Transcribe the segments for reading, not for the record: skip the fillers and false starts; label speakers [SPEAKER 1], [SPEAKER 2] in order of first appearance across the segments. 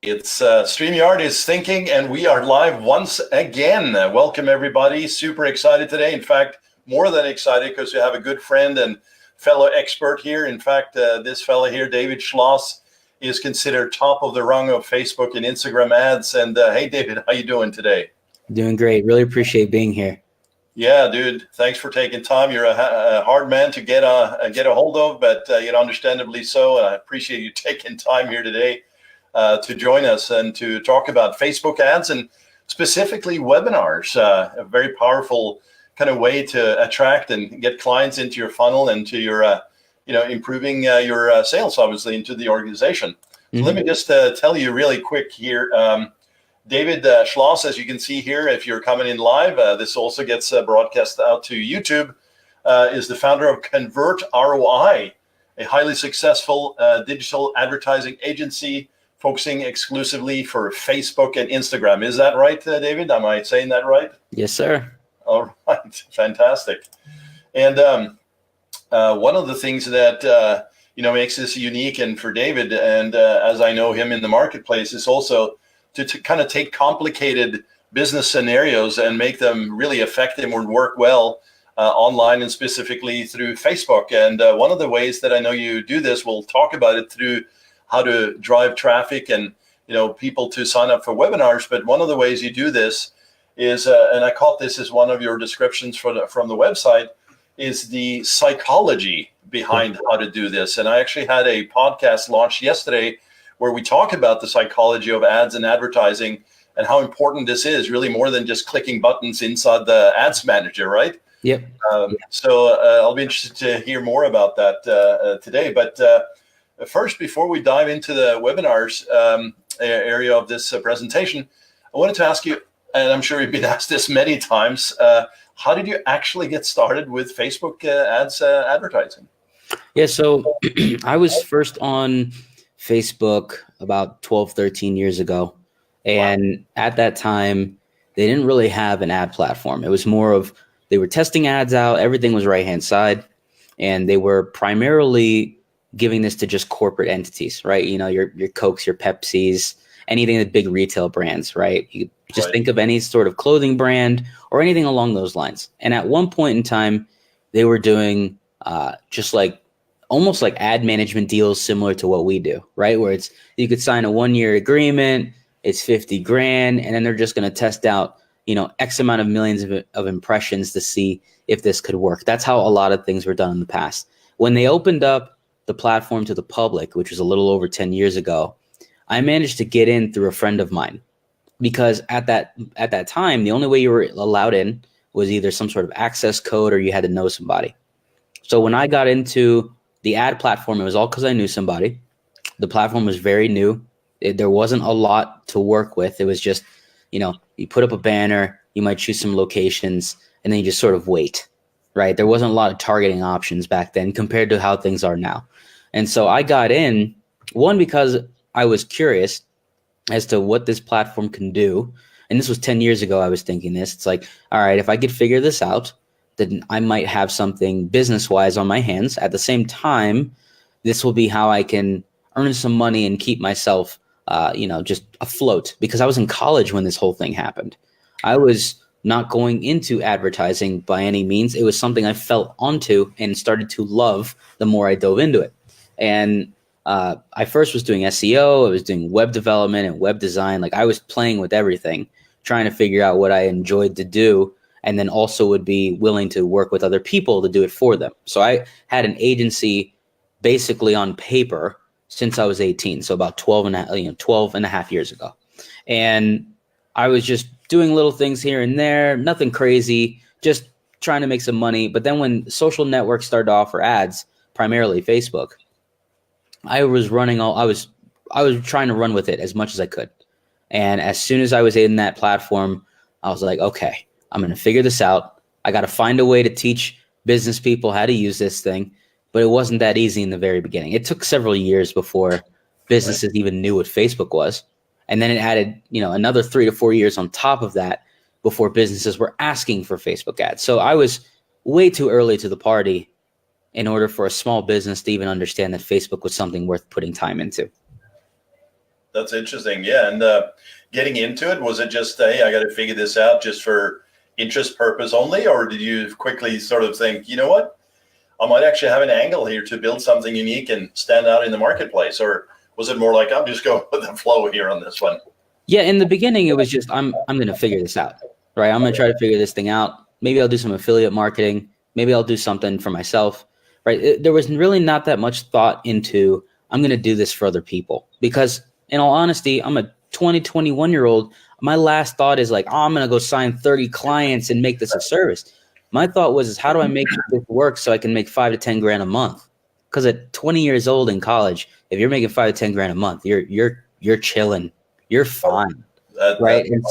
[SPEAKER 1] It's StreamYard is thinking, and we are live once again. Welcome, everybody. Super excited today. In fact, more than excited because we have a good friend and fellow expert here. In fact, this fellow here, David Schloss, is considered top of the rung of Facebook and Instagram ads. And hey, David, how you doing today?
[SPEAKER 2] Doing great. Really appreciate being here.
[SPEAKER 1] Yeah, dude. Thanks for taking time. You're a hard man to get a hold of, but understandably so. And I appreciate you taking time here today to join us and to talk about Facebook ads and specifically webinars. A very powerful kind of way to attract and get clients into your funnel and to your, improving your sales, obviously, into the organization. So let me just tell you really quick here. David Schloss, as you can see here, if you're coming in live, this also gets broadcast out to YouTube, is the founder of Convert ROI, a highly successful digital advertising agency focusing exclusively for Facebook and Instagram. Is that right, David? Am I saying that right?
[SPEAKER 2] Yes, sir.
[SPEAKER 1] All right. Fantastic. And one of the things that, makes this unique and for David, and as I know him in the marketplace, is also to kind of take complicated business scenarios and make them really effective and work well online and specifically through Facebook. And one of the ways that I know you do this, we'll talk about it through how to drive traffic and people to sign up for webinars. But one of the ways you do this is, and I caught this as one of your descriptions from the website, is the psychology behind how to do this. And I actually had a podcast launched yesterday where we talk about the psychology of ads and advertising and how important this is, really more than just clicking buttons inside the ads manager, right?
[SPEAKER 2] Yep.
[SPEAKER 1] So I'll be interested to hear more about that today. But first, before we dive into the webinars area of this presentation, I wanted to ask you, and I'm sure you've been asked this many times, how did you actually get started with Facebook ads advertising?
[SPEAKER 2] Yeah, so I was first on Facebook about 12, 13 years ago. And at that time, they didn't really have an ad platform. It was more of they were testing ads out. Everything was right-hand side. And they were primarily giving this to just corporate entities, right? Your Cokes, your Pepsis, anything with big retail brands, right? You just think of any sort of clothing brand or anything along those lines. And at one point in time, they were doing just like almost like ad management deals similar to what we do, right? Where it's you could sign a 1-year agreement, it's $50,000, and then they're just going to test out, X amount of millions of impressions to see if this could work. That's how a lot of things were done in the past. When they opened up the platform to the public, which was a little over 10 years ago, I managed to get in through a friend of mine because at that time, the only way you were allowed in was either some sort of access code or you had to know somebody. So when I got into the ad platform, it was all because I knew somebody. The platform was very new. There wasn't a lot to work with. It was just, you put up a banner, you might choose some locations, and then you just sort of wait, right? There wasn't a lot of targeting options back then compared to how things are now. And so I got in, one, because I was curious as to what this platform can do. And this was 10 years ago I was thinking this. It's like, all right, if I could figure this out, then I might have something business-wise on my hands. At the same time, this will be how I can earn some money and keep myself, just afloat. Because I was in college when this whole thing happened. I was not going into advertising by any means. It was something I fell onto and started to love the more I dove into it. And I first was doing SEO. I was doing web development and web design. Like I was playing with everything, trying to figure out what I enjoyed to do. And then also would be willing to work with other people to do it for them. So I had an agency basically on paper since I was 18. So about 12 and a half years ago. And I was just doing little things here and there, nothing crazy, just trying to make some money. But then when social networks started to offer ads, primarily Facebook, I was trying to run with it as much as I could. And as soon as I was in that platform, I was like, okay, I'm going to figure this out. I got to find a way to teach business people how to use this thing. But it wasn't that easy in the very beginning. It took several years before businesses even knew what Facebook was. And then it added, another 3 to 4 years on top of that before businesses were asking for Facebook ads. So I was way too early to the party in order for a small business to even understand that Facebook was something worth putting time into.
[SPEAKER 1] That's interesting. Yeah. And getting into it, was it just, hey, I got to figure this out just for interest purpose only? Or did you quickly sort of think, you know what, I might actually have an angle here to build something unique and stand out in the marketplace? Or was it more like, I'm just going with the flow here on this one?
[SPEAKER 2] Yeah, in the beginning, it was just I'm going to figure this out, right? I'm going to try to figure this thing out. Maybe I'll do some affiliate marketing. Maybe I'll do something for myself, right? There was really not that much thought into I'm going to do this for other people because, in all honesty, I'm a 21-year-old. My last thought is like, oh, I'm going to go sign 30 clients and make this a service. My thought was, is how do I make this work so I can make 5 to 10 grand a month? Because at 20 years old in college, if you're making 5 to 10 grand a month, you're chilling. You're fine, right? And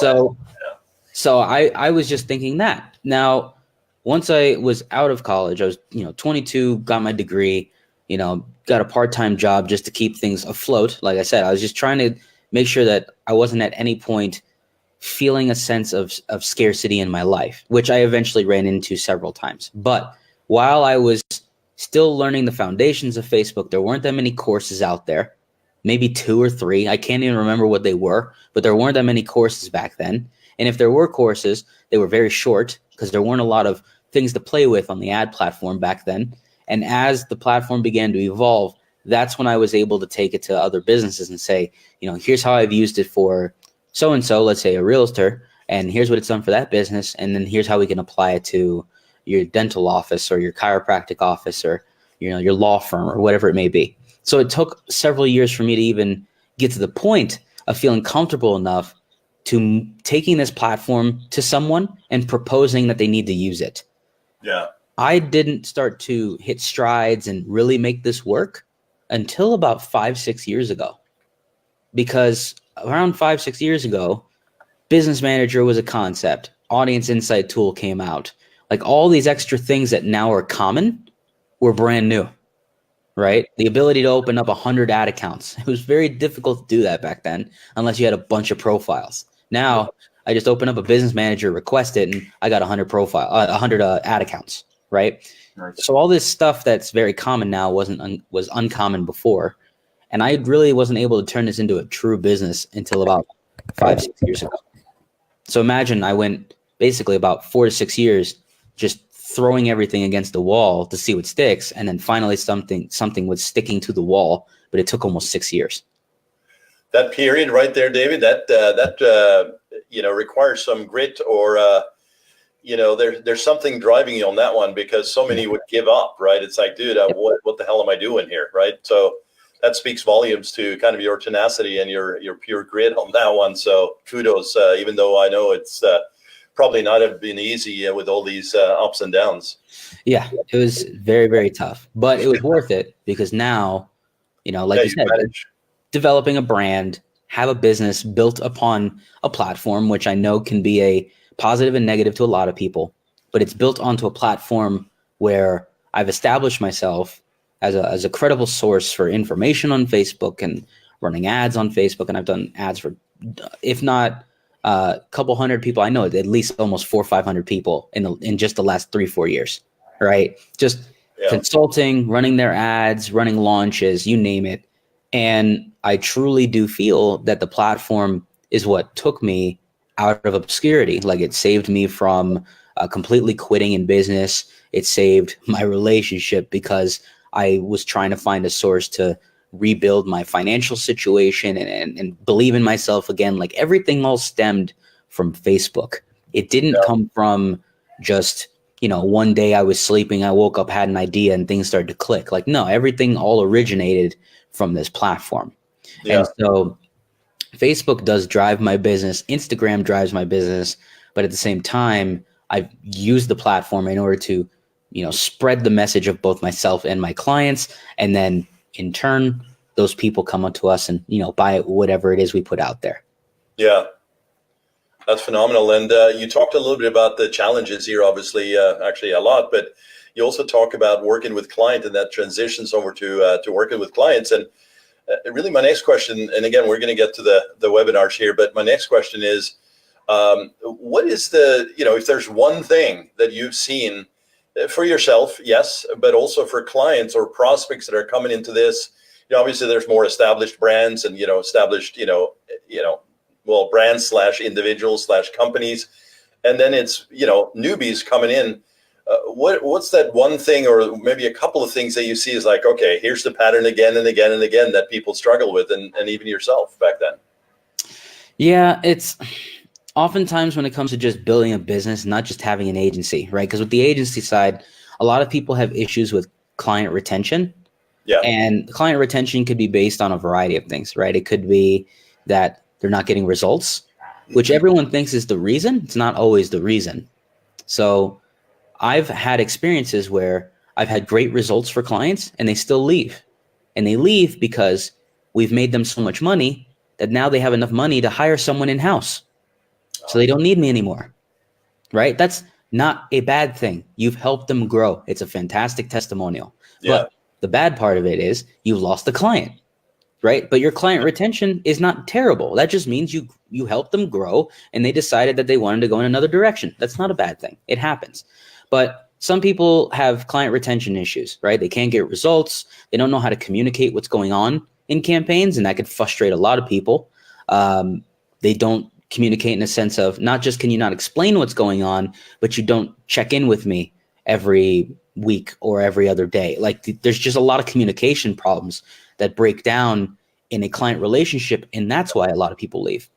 [SPEAKER 2] so I was just thinking that. Now, once I was out of college, I was 22, got my degree, got a part-time job just to keep things afloat. Like I said, I was just trying to make sure that I wasn't at any point feeling a sense of scarcity in my life, which I eventually ran into several times. But while I was still learning the foundations of Facebook, there weren't that many courses out there. Maybe 2 or 3. I can't even remember what they were, but there weren't that many courses back then. And if there were courses, they were very short because there weren't a lot of things to play with on the ad platform back then. And as the platform began to evolve, that's when I was able to take it to other businesses and say, here's how I've used it for so-and-so, let's say a realtor, and here's what it's done for that business. And then here's how we can apply it to your dental office or your chiropractic office or, your law firm or whatever it may be. So it took several years for me to even get to the point of feeling comfortable enough to taking this platform to someone and proposing that they need to use it.
[SPEAKER 1] Yeah.
[SPEAKER 2] I didn't start to hit strides and really make this work until about 5-6 years ago. Because around 5-6 years ago, Business Manager was a concept. Audience Insight tool came out. Like all these extra things that now are common were brand new. Right? The ability to open up 100 ad accounts. It was very difficult to do that back then, unless you had a bunch of profiles. Now, I just open up a Business Manager, request it, and I got 100 ad accounts. Right?
[SPEAKER 1] Nice.
[SPEAKER 2] So all this stuff that's very common now was uncommon before, and I really wasn't able to turn this into a true business until about 5-6 years ago. So imagine I went basically about 4 to 6 years just throwing everything against the wall to see what sticks, and then finally something was sticking to the wall, but it took almost 6 years.
[SPEAKER 1] That period right there, David, that requires some grit, or there's something driving you on that one, because so many would give up, right? It's like, dude, what the hell am I doing here, right? So that speaks volumes to kind of your tenacity and your pure grit on that one. So kudos, even though I know it's probably not have been easy with all these ups and downs.
[SPEAKER 2] Yeah, it was very, very tough, but it was worth it because now, like you said, developing a brand, have a business built upon a platform, which I know can be a positive and negative to a lot of people, but it's built onto a platform where I've established myself as a credible source for information on Facebook and running ads on Facebook. And I've done ads for, if not a couple hundred people, I know at least almost 400 or 500 people in just the last 3-4 years, right? Just consulting, running their ads, running launches, you name it. And I truly do feel that the platform is what took me out of obscurity. Like it saved me from completely quitting in business. It saved my relationship because I was trying to find a source to rebuild my financial situation and believe in myself again. Like everything all stemmed from Facebook. It didn't come from just, one day I was sleeping, I woke up, had an idea and things started to click. Like, no, everything all originated from this platform. Yeah. And so Facebook does drive my business. Instagram drives my business. But at the same time, I've used the platform in order to, spread the message of both myself and my clients. And then in turn, those people come onto us and, buy whatever it is we put out there.
[SPEAKER 1] Yeah, that's phenomenal. And you talked a little bit about the challenges here, obviously, actually a lot, but you also talk about working with client, and that transitions over to working with clients. And really my next question, and again, we're going to get to the webinars here, but my next question is, what is if there's one thing that you've seen for yourself, yes, but also for clients or prospects that are coming into this, obviously there's more established brands and, established, well, brands / individuals / companies. And then it's, newbies coming in. What's that one thing, or maybe a couple of things that you see is like, okay, here's the pattern again and again and again that people struggle with, and even yourself back then?
[SPEAKER 2] Yeah, it's oftentimes when it comes to just building a business, not just having an agency, right? Because with the agency side, a lot of people have issues with client retention.
[SPEAKER 1] Yeah.
[SPEAKER 2] And client retention could be based on a variety of things, right? It could be that they're not getting results, which everyone thinks is the reason. It's not always the reason. So I've had experiences where I've had great results for clients and they still leave. And they leave because we've made them so much money that now they have enough money to hire someone in-house. So they don't need me anymore, right? That's not a bad thing. You've helped them grow. It's a fantastic testimonial.
[SPEAKER 1] Yeah.
[SPEAKER 2] But the bad part of it is you lost the client, right? But your client retention is not terrible. That just means you helped them grow and they decided that they wanted to go in another direction. That's not a bad thing. It happens. But some people have client retention issues, right? They can't get results. They don't know how to communicate what's going on in campaigns, and that could frustrate a lot of people. They don't communicate in a sense of not just can you not explain what's going on, but you don't check in with me every week or every other day. Like there's just a lot of communication problems that break down in a client relationship, and that's why a lot of people leave.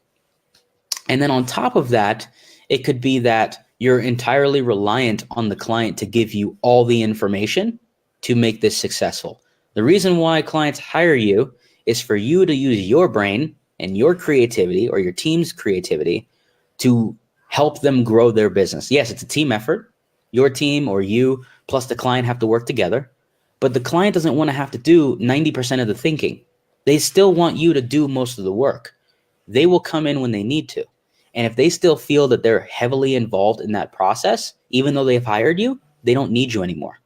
[SPEAKER 2] And then on top of that, it could be that you're entirely reliant on the client to give you all the information to make this successful. The reason why clients hire you is for you to use your brain and your creativity or your team's creativity to help them grow their business. Yes, it's a team effort. Your team or you plus the client have to work together, but the client doesn't want to have to do 90% of the thinking. They still want you to do most of the work. They will come in when they need to. And if they still feel that they're heavily involved in that process, even though they've hired you, they don't need you anymore.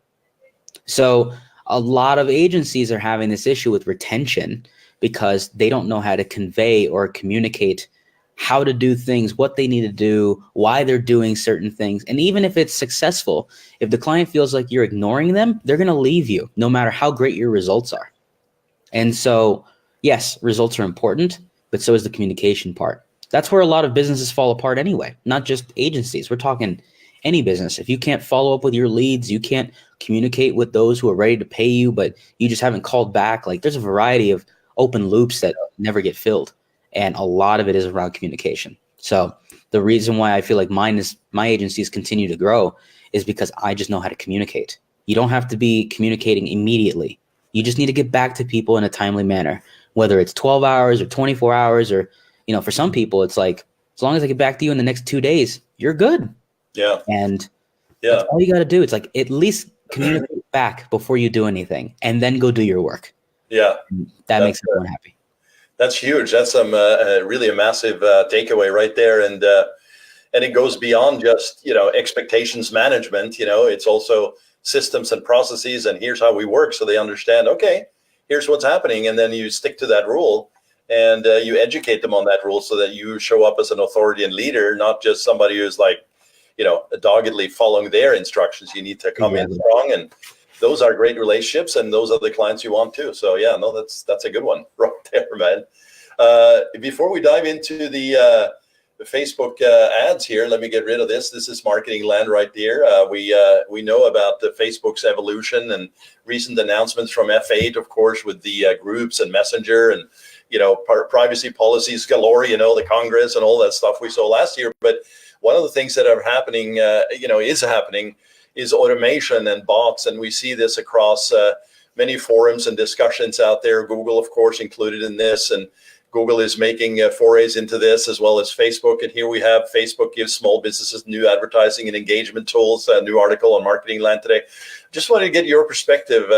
[SPEAKER 2] So a lot of agencies are having this issue with retention because they don't know how to convey or communicate how to do things, what they need to do, why they're doing certain things. And even if it's successful, if the client feels like you're ignoring them, they're going to leave you no matter how great your results are. And so, yes, results are important, but so is the communication part. That's where a lot of businesses fall apart anyway, not just agencies. We're talking any business. If you can't follow up with your leads, you can't communicate with those who are ready to pay you, but you just haven't called back. Like there's a variety of open loops that never get filled. And a lot of it is around communication. So the reason why I feel like my agencies continue to grow is because I just know how to communicate. You don't have to be communicating immediately. You just need to get back to people in a timely manner, whether it's 12 hours or 24 hours or, for some people, it's like, as long as I get back to you in the next 2 days, you're good.
[SPEAKER 1] Yeah.
[SPEAKER 2] And that's all you got to do. It's like, at least communicate back before you do anything and then go do your work.
[SPEAKER 1] Yeah.
[SPEAKER 2] That makes everyone happy.
[SPEAKER 1] That's huge. That's really a massive takeaway right there. And it goes beyond just, expectations management. It's also systems and processes, and here's how we work. So they understand, okay, here's what's happening. And then you stick to that rule and you educate them on that rule so that you show up as an authority and leader, not just somebody who's like, doggedly following their instructions. You need to come in strong, and those are great relationships, and those are the clients you want too. So yeah, no, that's a good one right there, man. Before we dive into the Facebook ads here, let me get rid of this. This is marketing land right there. We know about the Facebook's evolution and recent announcements from F8, of course, with the groups and Messenger and privacy policies galore. The Congress and all that stuff we saw last year. But one of the things that are happening, is automation and bots, and we see this across many forums and discussions out there. Google, of course, included in this, and Google is making forays into this, as well as Facebook. And here we have Facebook gives small businesses new advertising and engagement tools. A new article on Marketing Land today. Just wanted to get your perspective.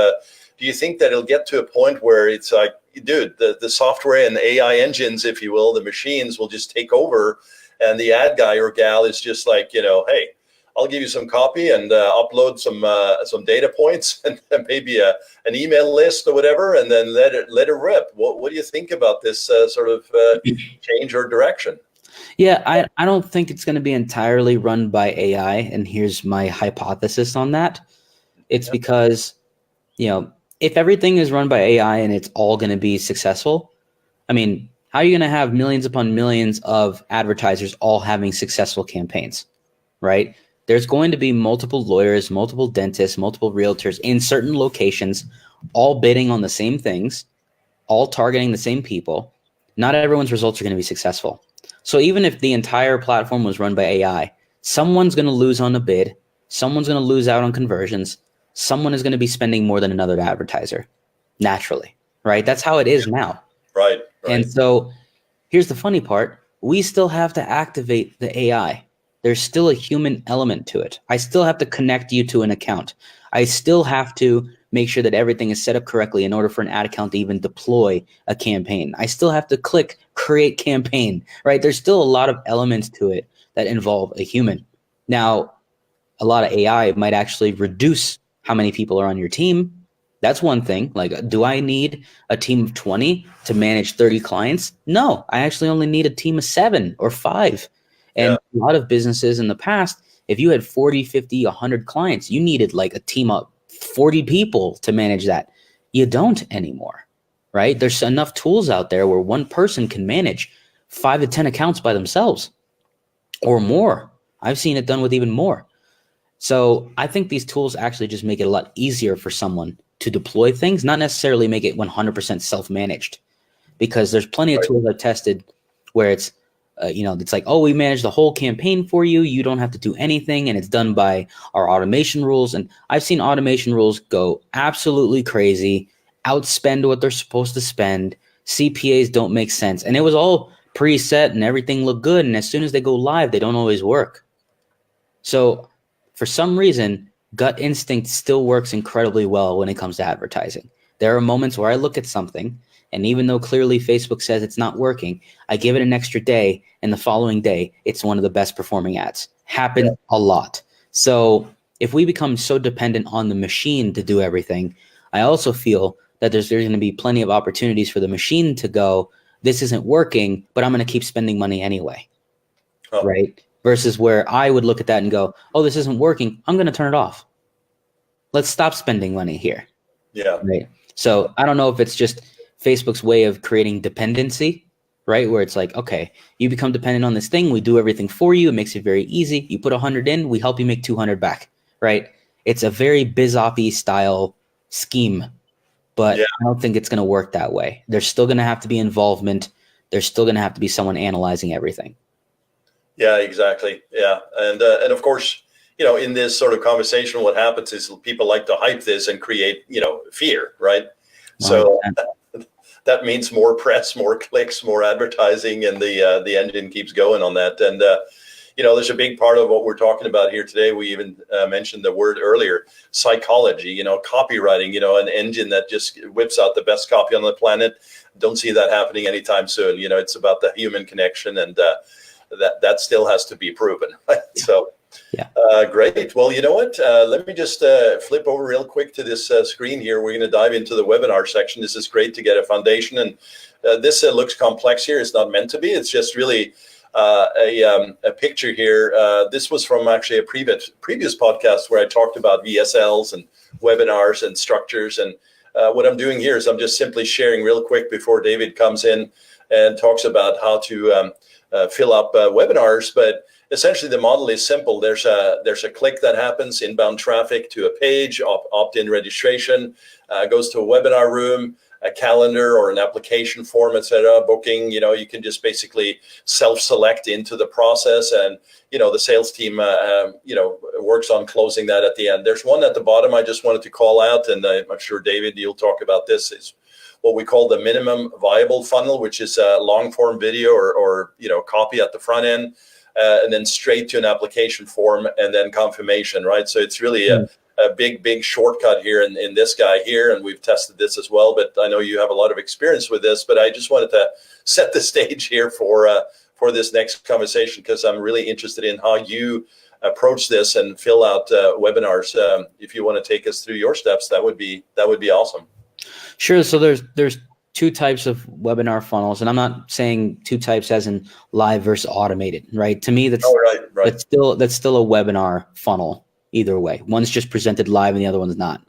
[SPEAKER 1] Do you think that it'll get to a point where it's like, dude, the software and the AI engines, if you will, the machines will just take over, and the ad guy or gal is just like, hey, I'll give you some copy and upload some data points and maybe an email list or whatever, and then let it rip. What do you think about this sort of change or direction?
[SPEAKER 2] Yeah, I don't think it's going to be entirely run by AI, and here's my hypothesis on that. It's because, if everything is run by AI and it's all going to be successful, I mean, how are you going to have millions upon millions of advertisers all having successful campaigns, right? There's going to be multiple lawyers, multiple dentists, multiple realtors in certain locations, all bidding on the same things, all targeting the same people. Not everyone's results are going to be successful. So even if the entire platform was run by AI, someone's going to lose on a bid, someone's going to lose out on conversions, someone is going to be spending more than another advertiser, naturally, right? That's how it is now.
[SPEAKER 1] Right.
[SPEAKER 2] And so here's the funny part. We still have to activate the AI. There's still a human element to it. I still have to connect you to an account. I still have to make sure that everything is set up correctly in order for an ad account to even deploy a campaign. I still have to click create campaign, right? There's still a lot of elements to it that involve a human. Now, a lot of AI might actually reduce how many people are on your team. That's one thing. Like, do I need a team of 20 to manage 30 clients? No, I actually only need a team of 7 or 5. And a lot of businesses in the past, if you had 40, 50, 100 clients, you needed like a team of 40 people to manage that. You don't anymore, right? There's enough tools out there where one person can manage 5 to 10 accounts by themselves or more. I've seen it done with even more. So I think these tools actually just make it a lot easier for someone to deploy things, not necessarily make it 100% self-managed, because there's plenty of tools I've tested where it's, it's like, oh, we manage the whole campaign for you. You don't have to do anything. And it's done by our automation rules. And I've seen automation rules go absolutely crazy, outspend what they're supposed to spend. CPAs don't make sense. And it was all preset and everything looked good. And as soon as they go live, they don't always work. So for some reason, gut instinct still works incredibly well when it comes to advertising. There are moments where I look at something, and even though clearly Facebook says it's not working, I give it an extra day, and the following day, it's one of the best performing ads. Happens a lot. So if we become so dependent on the machine to do everything, I also feel that there's going to be plenty of opportunities for the machine to go, this isn't working, but I'm going to keep spending money anyway, right? Versus where I would look at that and go, oh, this isn't working, I'm going to turn it off. Let's stop spending money here.
[SPEAKER 1] Yeah.
[SPEAKER 2] Right. So I don't know if it's just Facebook's way of creating dependency, right? Where it's like, okay, you become dependent on this thing. We do everything for you. It makes it very easy. You put 100 in, we help you make 200 back, right? It's a very BizOppy style scheme, but I don't think it's going to work that way. There's still going to have to be involvement. There's still going to have to be someone analyzing everything.
[SPEAKER 1] Yeah, exactly. Yeah. And of course, in this sort of conversation, what happens is people like to hype this and create, fear, right? So that means more press, more clicks, more advertising, and the engine keeps going on that. And, there's a big part of what we're talking about here today. We even mentioned the word earlier, psychology, copywriting, an engine that just whips out the best copy on the planet. Don't see that happening anytime soon. It's about the human connection, and that still has to be proven. Right? So.
[SPEAKER 2] Yeah.
[SPEAKER 1] Great. Well, you know what? Let me just flip over real quick to this screen here. We're going to dive into the webinar section. This is great to get a foundation. And this looks complex here. It's not meant to be. It's just really a picture here. This was from actually a previous podcast where I talked about VSLs and webinars and structures. And what I'm doing here is I'm just simply sharing real quick before David comes in and talks about how to fill up webinars. But essentially, the model is simple. There's a click that happens, inbound traffic to a page, opt-in registration, goes to a webinar room, a calendar or an application form, etc. Booking. You can just basically self-select into the process, and the sales team works on closing that at the end. There's one at the bottom I just wanted to call out, and I'm sure David, you'll talk about this. Is what we call the minimum viable funnel, which is a long form video or copy at the front end. And then straight to an application form and then confirmation, right? So it's really a big shortcut here in this guy here. And we've tested this as well, but I know you have a lot of experience with this, but I just wanted to set the stage here for this next conversation, because I'm really interested in how you approach this and fill out webinars. If you want to take us through your steps, that would be awesome.
[SPEAKER 2] Sure. So there's two types of webinar funnels, and I'm not saying two types as in live versus automated, right? To me, that's still a webinar funnel either way. One's just presented live and the other one's not.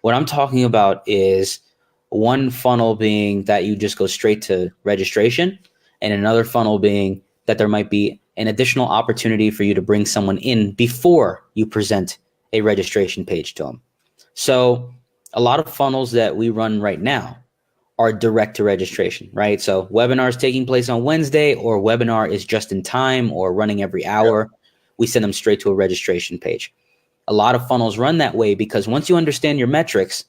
[SPEAKER 2] What I'm talking about is one funnel being that you just go straight to registration, and another funnel being that there might be an additional opportunity for you to bring someone in before you present a registration page to them. So a lot of funnels that we run right now are direct to registration, right? So webinar is taking place on Wednesday, or webinar is just in time or running every hour. We send them straight to a registration page. A lot of funnels run that way because once you understand your metrics,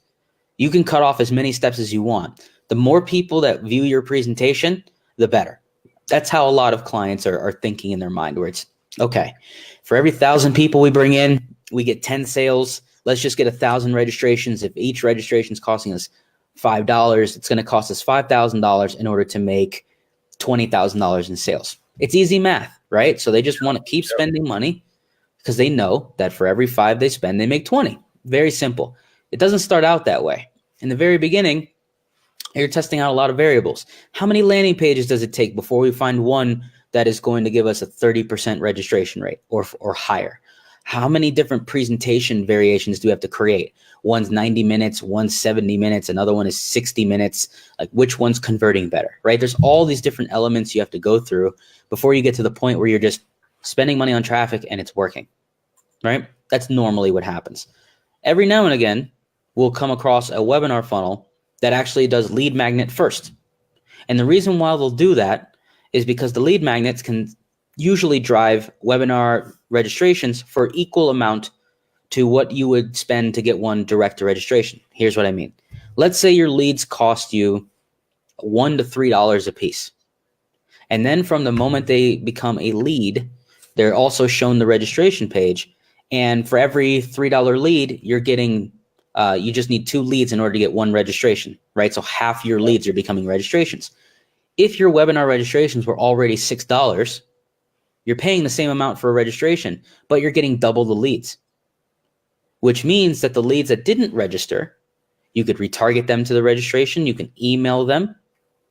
[SPEAKER 2] you can cut off as many steps as you want. The more people that view your presentation, the better. That's how a lot of clients are thinking in their mind, where it's, okay, for every 1,000 people we bring in, we get 10 sales. Let's just get 1,000 registrations. If each registration is costing us $5, it's going to cost us $5,000 in order to make $20,000 in sales. It's easy math, right? So they just want to keep spending money because they know that for every 5 they spend, they make 20. Very simple. It doesn't start out that way. In the very beginning, you're testing out a lot of variables. How many landing pages does it take before we find one that is going to give us a 30% registration rate or higher? How many different presentation variations do we have to create? One's 90 minutes, one's 70 minutes, another one is 60 minutes. Like, which one's converting better, right? There's all these different elements you have to go through before you get to the point where you're just spending money on traffic and it's working, right? That's normally what happens. Every now and again, we'll come across a webinar funnel that actually does lead magnet first. And the reason why they'll do that is because the lead magnets can usually drive webinar registrations for equal amount to what you would spend to get one direct to registration. Here's what I mean. Let's say your leads cost you $1 to $3 a piece. And then from the moment they become a lead, they're also shown the registration page. And for every $3 lead, you're getting you just need 2 leads in order to get 1 registration, right? So half your leads are becoming registrations. If your webinar registrations were already $6, you're paying the same amount for a registration, but you're getting double the leads, which means that the leads that didn't register, you could retarget them to the registration. You can email them,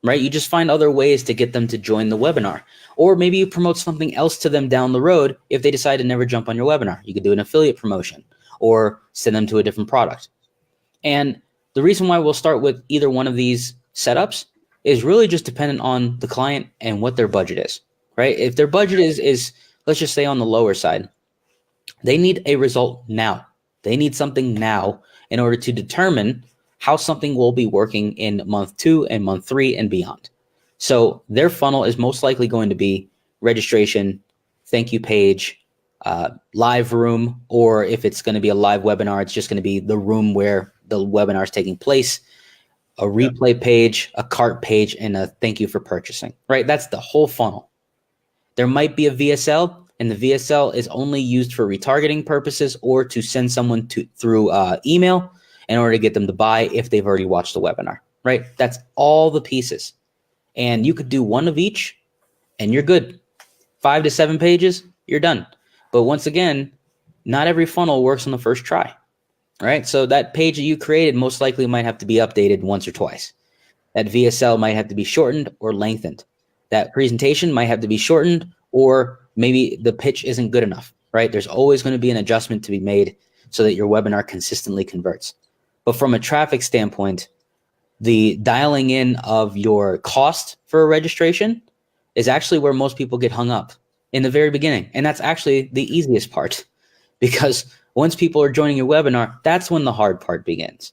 [SPEAKER 2] right? You just find other ways to get them to join the webinar. Or maybe you promote something else to them down the road if they decide to never jump on your webinar. You could do an affiliate promotion or send them to a different product. And the reason why we'll start with either one of these setups is really just dependent on the client and what their budget is, right? If their budget is let's just say on the lower side, they need a result now. They need something now in order to determine how something will be working in month 2 and month 3 and beyond. So their funnel is most likely going to be registration, thank you page, live room, or if it's going to be a live webinar, it's just going to be the room where the webinar is taking place, a replay page, a cart page, and a thank you for purchasing, right? That's the whole funnel. There might be a VSL, and the VSL is only used for retargeting purposes or to send someone through email in order to get them to buy if they've already watched the webinar, right? That's all the pieces. And you could do one of each and you're good. 5 to 7 pages, you're done. But once again, not every funnel works on the first try, right? So that page that you created most likely might have to be updated once or twice. That VSL might have to be shortened or lengthened. That presentation might have to be shortened, or maybe the pitch isn't good enough, right? There's always going to be an adjustment to be made so that your webinar consistently converts. But from a traffic standpoint, the dialing in of your cost for a registration is actually where most people get hung up in the very beginning. And that's actually the easiest part, because once people are joining your webinar, that's when the hard part begins.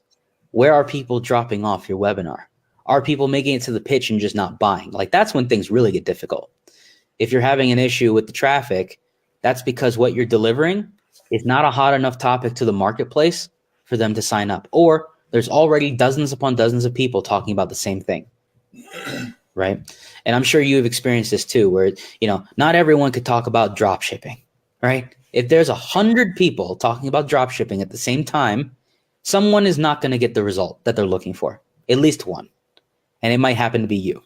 [SPEAKER 2] Where are people dropping off your webinar? Are people making it to the pitch and just not buying? Like, that's when things really get difficult. If you're having an issue with the traffic, that's because what you're delivering is not a hot enough topic to the marketplace for them to sign up. Or there's already dozens upon dozens of people talking about the same thing, right? And I'm sure you've experienced this too, where, not everyone could talk about drop shipping, right? If there's 100 people talking about drop shipping at the same time, someone is not going to get the result that they're looking for, at least one. And it might happen to be you.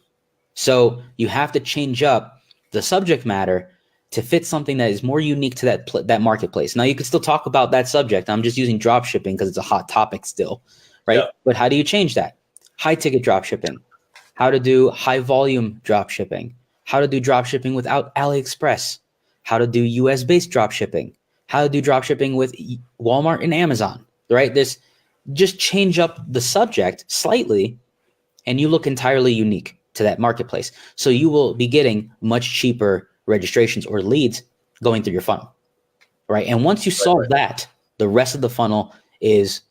[SPEAKER 2] So you have to change up the subject matter to fit something that is more unique to that marketplace. Now, you can still talk about that subject. I'm just using drop shipping because it's a hot topic still, right? Yeah. But how do you change that? High ticket drop shipping, how to do high volume drop shipping, how to do drop shipping without AliExpress, how to do US based drop shipping, how to do drop shipping with Walmart and Amazon, right? just change up the subject slightly and you look entirely unique to that marketplace. So you will be getting much cheaper registrations or leads going through your funnel, right? And once you solve that, the rest of the funnel is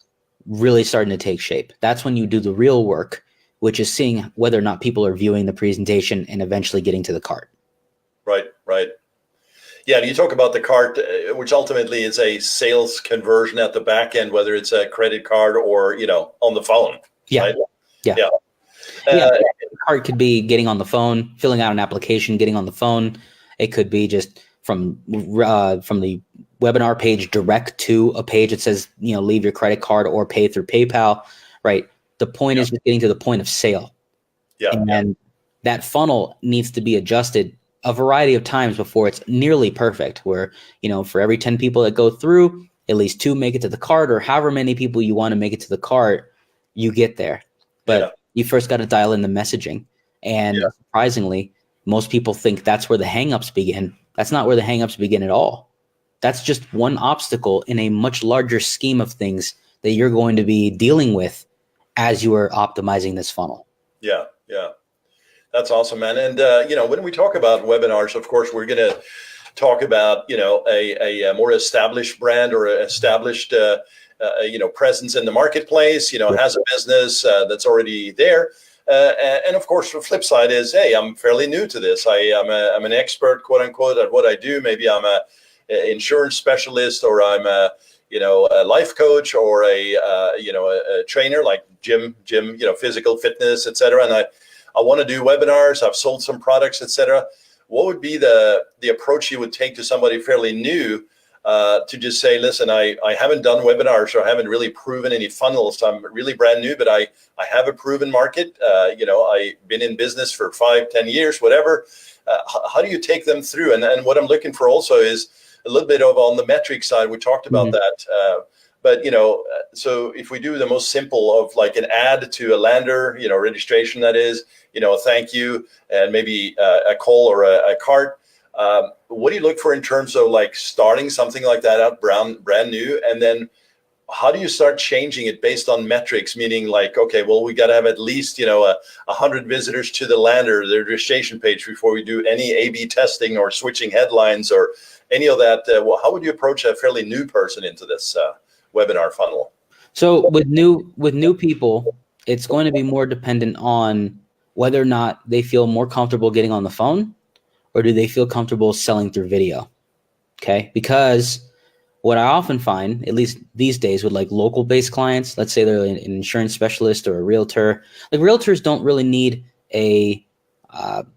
[SPEAKER 2] really starting to take shape. That's when you do the real work, which is seeing whether or not people are viewing the presentation and eventually getting to the cart.
[SPEAKER 1] Right. Yeah, you talk about the cart, which ultimately is a sales conversion at the back end, whether it's a credit card or, on the phone.
[SPEAKER 2] Yeah.
[SPEAKER 1] Right?
[SPEAKER 2] Yeah. The cart could be getting on the phone, filling out an application, getting on the phone. It could be just from the webinar page direct to a page that says, leave your credit card or pay through PayPal, right? The point is just getting to the point of sale. And that funnel needs to be adjusted a variety of times before it's nearly perfect, where, for every 10 people that go through, at least 2 make it to the cart, or however many people you want to make it to the cart, you get there. But you first got to dial in the messaging. And surprisingly, most people think that's where the hangups begin. That's not where the hangups begin at all. That's just one obstacle in a much larger scheme of things that you're going to be dealing with as you are optimizing this funnel.
[SPEAKER 1] Yeah. That's awesome, man. And, when we talk about webinars, of course, we're going to talk about, a more established brand or established, presence in the marketplace, has a business that's already there. And of course, the flip side is, hey, I'm fairly new to this. I'm an expert, quote unquote, at what I do. Maybe I'm a insurance specialist, or I'm a life coach, or a trainer like gym, physical fitness, etc. And I want to do webinars. I've sold some products, etc. What would be the approach you would take to somebody fairly new to just say, listen, I haven't done webinars, or I haven't really proven any funnels. I'm really brand new, but I have a proven market. I've been in business for 5-10 years, whatever. How do you take them through? And what I'm looking for also is a little bit of on the metric side. We talked about that. But, so if we do the most simple of like an ad to a lander, registration, that is, thank you, and maybe a call or a cart. What do you look for in terms of like starting something like that out brand new? And then how do you start changing it based on metrics? Meaning like, okay, well, we got to have at least, 100 visitors to the lander, the registration page, before we do any A/B testing or switching headlines or any of that. How would you approach a fairly new person into this webinar funnel?
[SPEAKER 2] So with new people, it's going to be more dependent on whether or not they feel more comfortable getting on the phone, or do they feel comfortable selling through video? Okay. Because what I often find, at least these days with like local based clients, let's say they're an insurance specialist or a realtor, like realtors don't really need a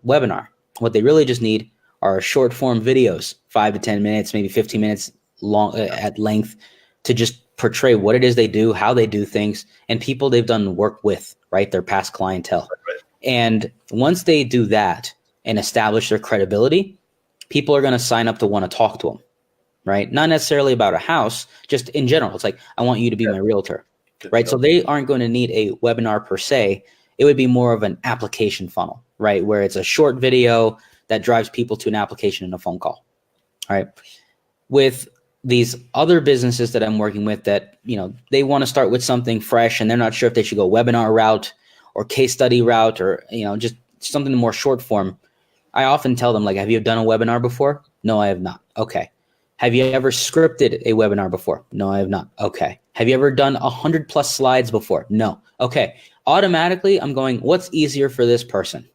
[SPEAKER 2] webinar. What they really just need are short form videos, 5 to 10 minutes, maybe 15 minutes long at length, to just portray what it is they do, how they do things, and people they've done work with, right? Their past clientele.
[SPEAKER 1] Right.
[SPEAKER 2] And once they do that and establish their credibility, people are going to sign up to want to talk to them, right? Not necessarily about a house, just in general. It's like, I want you to be my realtor, right? So they aren't going to need a webinar per se. It would be more of an application funnel, right? Where it's a short video that drives people to an application and a phone call, right? With these other businesses that I'm working with that, they want to start with something fresh and they're not sure if they should go webinar route or case study route, or, just something more short form. I often tell them, like, have you done a webinar before? No, I have not. Okay. Have you ever scripted a webinar before? No, I have not. Okay. Have you ever done 100+ slides before? No. Okay. Automatically, I'm going, what's easier for this person?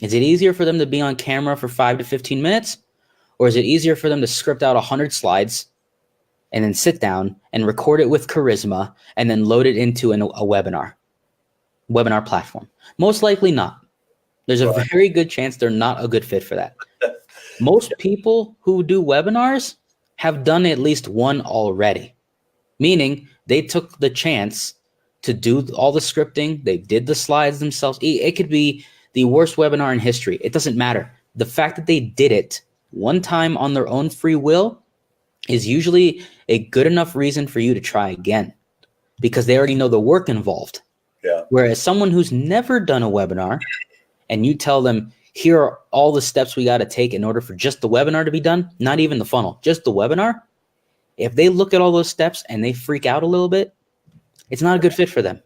[SPEAKER 2] Is it easier for them to be on camera for 5 to 15 minutes? Or is it easier for them to script out 100 slides and then sit down and record it with charisma and then load it into a webinar platform? Most likely not. There's a very good chance they're not a good fit for that. Most people who do webinars have done at least one already, meaning they took the chance to do all the scripting. They did the slides themselves. It could be the worst webinar in history. It doesn't matter. The fact that they did it one time on their own free will is usually a good enough reason for you to try again, because they already know the work involved.
[SPEAKER 1] Yeah.
[SPEAKER 2] Whereas someone who's never done a webinar and you tell them, here are all the steps we got to take in order for just the webinar to be done, not even the funnel, just the webinar. If they look at all those steps and they freak out a little bit, it's not a good fit for them.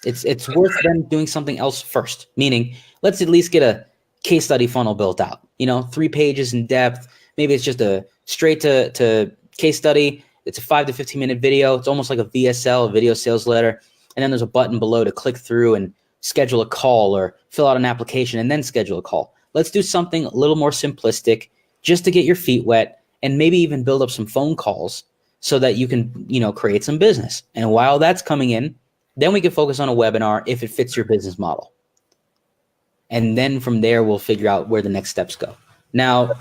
[SPEAKER 2] It's worth them doing something else first, meaning let's at least get a case study funnel built out, 3 pages in depth. Maybe it's just a straight to case study. It's a 5 to 15 minute video. It's almost like a VSL, a video sales letter. And then there's a button below to click through and schedule a call or fill out an application and then schedule a call. Let's do something a little more simplistic just to get your feet wet and maybe even build up some phone calls so that you can, create some business. And while that's coming in, then we can focus on a webinar if it fits your business model. And then from there, we'll figure out where the next steps go. Now,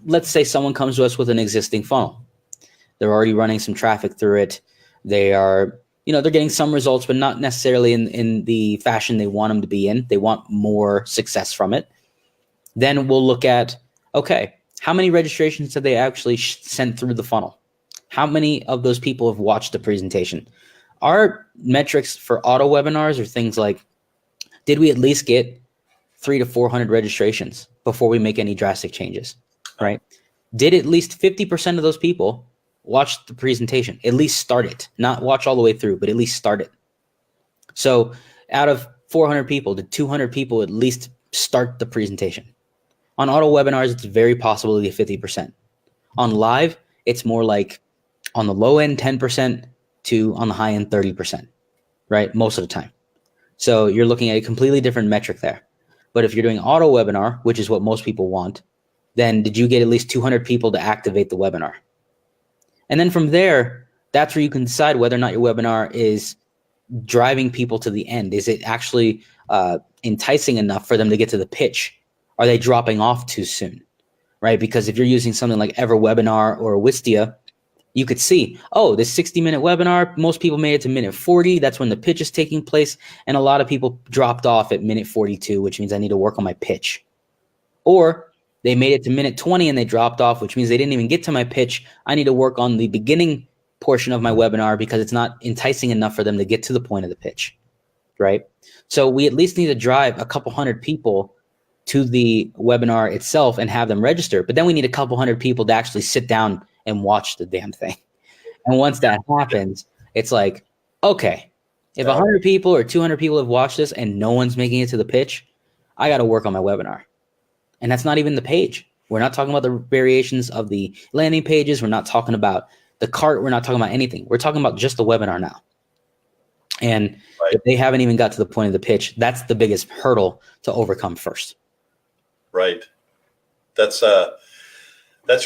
[SPEAKER 2] let's say someone comes to us with an existing funnel. They're already running some traffic through it. They are, they're getting some results, but not necessarily in the fashion they want them to be in. They want more success from it. Then we'll look at, okay, how many registrations have they actually sent through the funnel? How many of those people have watched the presentation? Our metrics for auto webinars are things like, did we at least get 300 to 400 registrations before we make any drastic changes, right? Did at least 50% of those people watch the presentation, at least start it, not watch all the way through, but at least start it. So out of 400 people, did 200 people at least start the presentation? On auto webinars, it's very possible to get 50%. On live, it's more like on the low end, 10% to on the high end, 30%, right? Most of the time. So you're looking at a completely different metric there. But if you're doing auto webinar, which is what most people want, then did you get at least 200 people to activate the webinar? And then from there, that's where you can decide whether or not your webinar is driving people to the end. Is it actually enticing enough for them to get to the pitch? Are they dropping off too soon, right? Because if you're using something like EverWebinar or Wistia, you could see, this 60-minute webinar, most people made it to minute 40. That's when the pitch is taking place. And a lot of people dropped off at minute 42, which means I need to work on my pitch. Or they made it to minute 20 and they dropped off, which means they didn't even get to my pitch. I need to work on the beginning portion of my webinar because it's not enticing enough for them to get to the point of the pitch, right? So we at least need to drive a couple hundred people to the webinar itself and have them register. But then we need a couple hundred people to actually sit down and watch the damn thing. And once that happens, it's like, okay, if 100 people or 200 people have watched this and no one's making it to the pitch, I got to work on my webinar. And that's not even the page. We're not talking about the variations of the landing pages. We're not talking about the cart. We're not talking about anything. We're talking about just the webinar now. And if they haven't even got to the point of the pitch, that's the biggest hurdle to overcome first.
[SPEAKER 1] Right. That's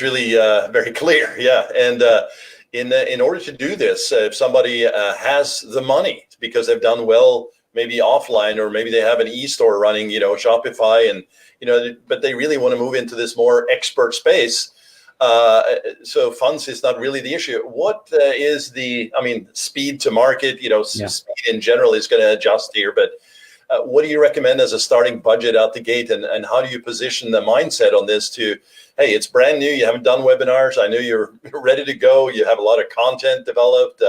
[SPEAKER 1] really very clear. Yeah. And in order to do this, if somebody has the money because they've done well, maybe offline, or maybe they have an e-store running, Shopify, and but they really want to move into this more expert space. So funds is not really the issue. What is speed to market? Speed in general is going to adjust here, but what do you recommend as a starting budget out the gate, and how do you position the mindset on this to, hey, it's brand new, you haven't done webinars, I know you're ready to go, you have a lot of content developed,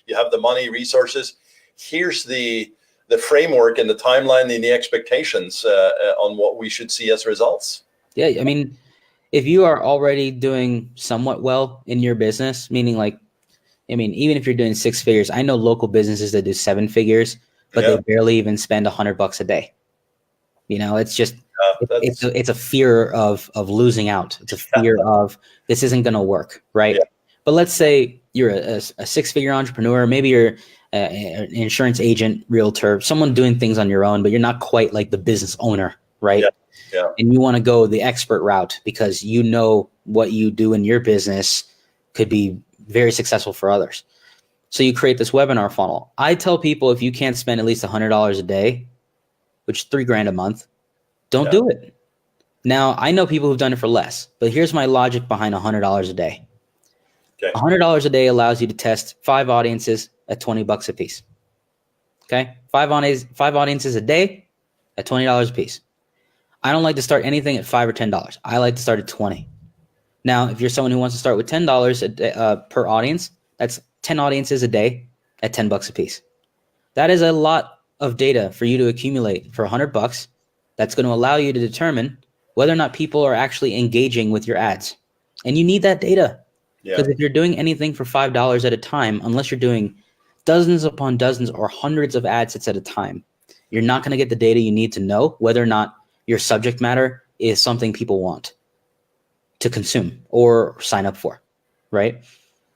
[SPEAKER 1] you have the money, resources. Here's the framework and the timeline and the expectations on what we should see as results. Yeah,
[SPEAKER 2] if you are already doing somewhat well in your business, meaning even if you're doing 6 figures, I know local businesses that do 7 figures, but they barely even spend $100 a day. It's just, it's a fear of losing out. It's a fear of this isn't going to work. Right. Yeah. But let's say you're a 6-figure entrepreneur, maybe you're an insurance agent, realtor, someone doing things on your own, but you're not quite like the business owner. Right. Yeah. Yeah. And you want to go the expert route because what you do in your business could be very successful for others. So you create this webinar funnel. I tell people, if you can't spend at least $100 a day, which is $3,000 a month, don't do it. Now, I know people who've done it for less, but here's my logic behind $100 a day. Okay. $100 a day allows you to test 5 audiences at $20 a piece. Okay. 5 audiences a day at $20 a piece. I don't like to start anything at $5 or $10. I like to start at 20. Now, if you're someone who wants to start with $10 per audience, that's 10 audiences a day at $10 a piece. That is a lot of data for you to accumulate for $100. That's going to allow you to determine whether or not people are actually engaging with your ads. And you need that data. Because if you're doing anything for $5 at a time, unless you're doing dozens upon dozens or hundreds of ad sets at a time, you're not going to get the data you need to know whether or not your subject matter is something people want to consume or sign up for, right?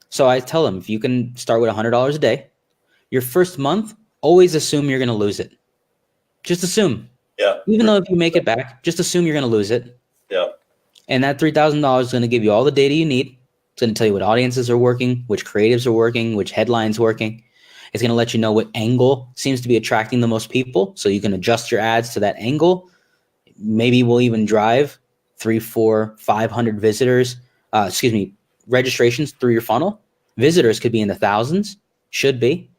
[SPEAKER 2] So I tell them, if you can start with $100 a day, your first month, always assume you're going to lose it. Just assume.
[SPEAKER 1] Yeah.
[SPEAKER 2] Even though if you make it back, just assume you're going to lose it.
[SPEAKER 1] Yeah.
[SPEAKER 2] And that $3,000 is going to give you all the data you need. It's going to tell you what audiences are working, which creatives are working, which headlines working. It's going to let you know what angle seems to be attracting the most people, so you can adjust your ads to that angle. Maybe we'll even drive 300, 400, 500 visitors, registrations through your funnel. Visitors could be in the thousands, should be.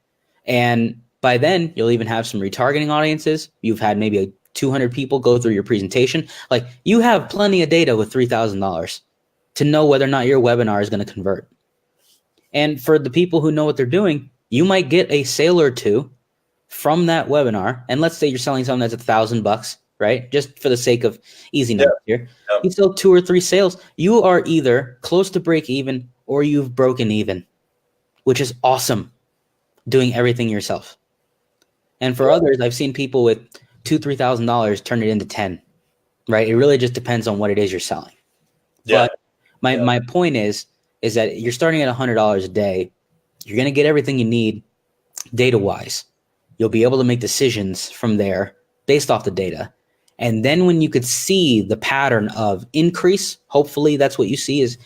[SPEAKER 2] And by then, you'll even have some retargeting audiences. You've had maybe 200 people go through your presentation. Like, you have plenty of data with $3,000 to know whether or not your webinar is going to convert. And for the people who know what they're doing, you might get a sale or two from that webinar. And let's say you're selling something that's $1,000, right? Just for the sake of easy numbers here. Yeah. You sell 2 or 3 sales. You are either close to break even or you've broken even, which is awesome, doing everything yourself. And for others, I've seen people with $2,000, $3,000 turn it into 10, right? It really just depends on what it is you're selling. Yeah. But my point is that you're starting at $100 a day. You're going to get everything you need data-wise. You'll be able to make decisions from there based off the data. And then when you could see the pattern of increase, hopefully that's what you see is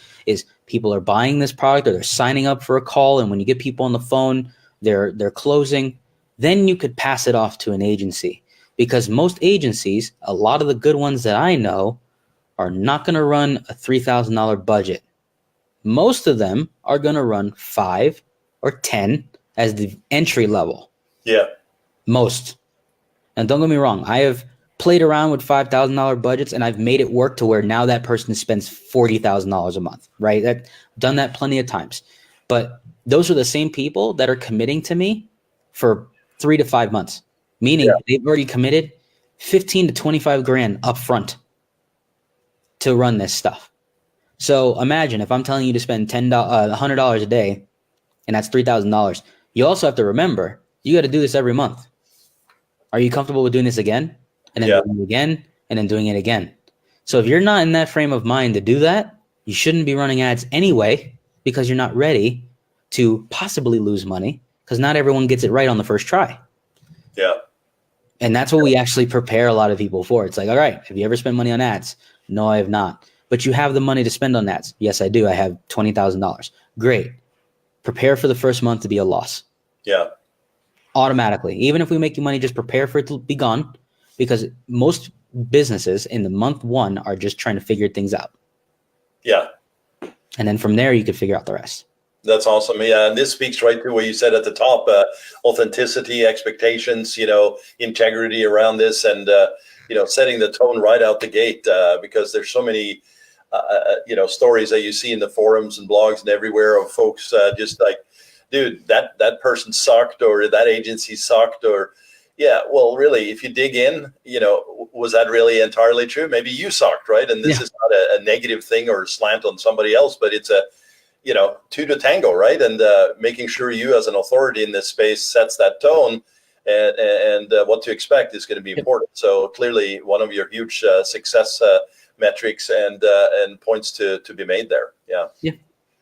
[SPEAKER 2] people are buying this product or they're signing up for a call. And when you get people on the phone, they're closing. Then you could pass it off to an agency, because most agencies, a lot of the good ones that I know, are not going to run a $3,000 budget. Most of them are going to run 5 or 10 as the entry level.
[SPEAKER 1] Yeah.
[SPEAKER 2] Most. And don't get me wrong, I have played around with $5,000 budgets and I've made it work to where now that person spends $40,000 a month, right? I've done that plenty of times. But those are the same people that are committing to me for 3 to 5 months, meaning they've already committed 15 to 25 grand up front to run this stuff. So imagine if I'm telling you to spend $100 a day, and that's $3,000. You also have to remember, you got to do this every month. Are you comfortable with doing this again? And then doing it again, and then doing it again. So if you're not in that frame of mind to do that, you shouldn't be running ads anyway, because you're not ready to possibly lose money, because not everyone gets it right on the first try.
[SPEAKER 1] Yeah.
[SPEAKER 2] And that's what we actually prepare a lot of people for. It's like, all right, have you ever spent money on ads? No, I have not. But you have the money to spend on ads. Yes, I do. I have $20,000. Great. Prepare for the first month to be a loss.
[SPEAKER 1] Yeah.
[SPEAKER 2] Automatically. Even if we make you money, just prepare for it to be gone, because most businesses in the month 1 are just trying to figure things out. Yeah. And then from there, you could figure out the rest.
[SPEAKER 1] That's awesome. Yeah. And this speaks right to what you said at the top, authenticity, expectations, integrity around this, and, setting the tone right out the gate, because there's so many, stories that you see in the forums and blogs and everywhere of folks just like, dude, that person sucked, or that agency sucked, or well, really, if you dig in, was that really entirely true? Maybe you sucked, right? And this is not a negative thing or a slant on somebody else, but it's a, 2 to tango, right? And making sure you as an authority in this space sets that tone, and what to expect is going to be important. So clearly one of your huge success metrics and points to be made there.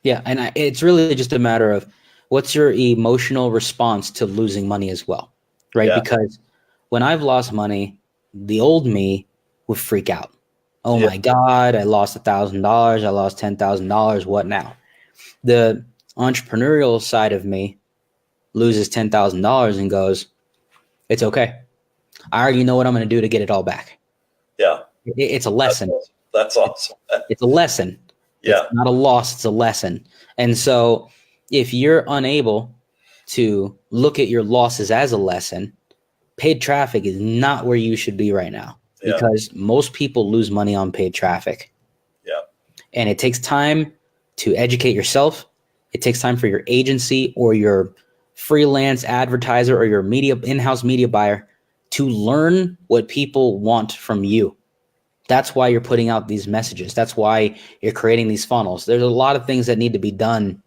[SPEAKER 2] Yeah. And it's really just a matter of what's your emotional response to losing money as well, right? Yeah. Because when I've lost money, the old me would freak out. Oh my God, I lost $1,000. I lost $10,000. What now? The entrepreneurial side of me loses $10,000 and goes, it's okay. I already know what I'm going to do to get it all back.
[SPEAKER 1] Yeah.
[SPEAKER 2] It's a lesson.
[SPEAKER 1] That's awesome.
[SPEAKER 2] It's a lesson.
[SPEAKER 1] Yeah.
[SPEAKER 2] It's not a loss. It's a lesson. And so if you're unable to look at your losses as a lesson, paid traffic is not where you should be right now, because most people lose money on paid traffic.
[SPEAKER 1] Yeah.
[SPEAKER 2] And it takes time to educate yourself. It takes time for your agency or your freelance advertiser or your in-house media buyer to learn what people want from you. That's why you're putting out these messages. That's why you're creating these funnels. There's a lot of things that need to be done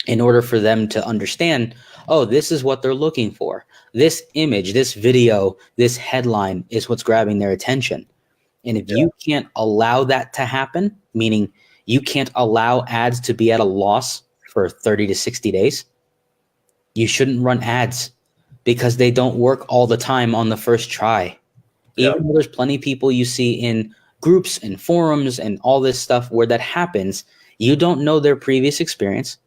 [SPEAKER 2] in order for them to understand, oh, this is what they're looking for. This image, this video, this headline is what's grabbing their attention. And if you can't allow that to happen, meaning you can't allow ads to be at a loss for 30 to 60 days, you shouldn't run ads because they don't work all the time on the first try. Even though there's plenty of people you see in groups and forums and all this stuff where that happens, you don't know their previous experience.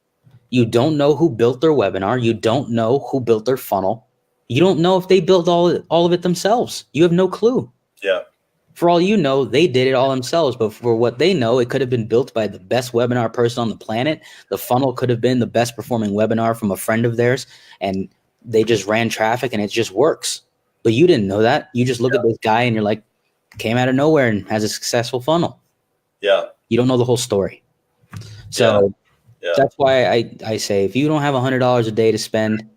[SPEAKER 2] You don't know who built their webinar. You don't know who built their funnel. You don't know if they built all of it themselves. You have no clue.
[SPEAKER 1] Yeah.
[SPEAKER 2] For all you know, they did it all themselves. But for what they know, it could have been built by the best webinar person on the planet. The funnel could have been the best performing webinar from a friend of theirs. And they just ran traffic and it just works. But you didn't know that. You just look at this guy and you're like, came out of nowhere and has a successful funnel.
[SPEAKER 1] Yeah.
[SPEAKER 2] You don't know the whole story. So that's why I say, if you don't have $100 a day to spend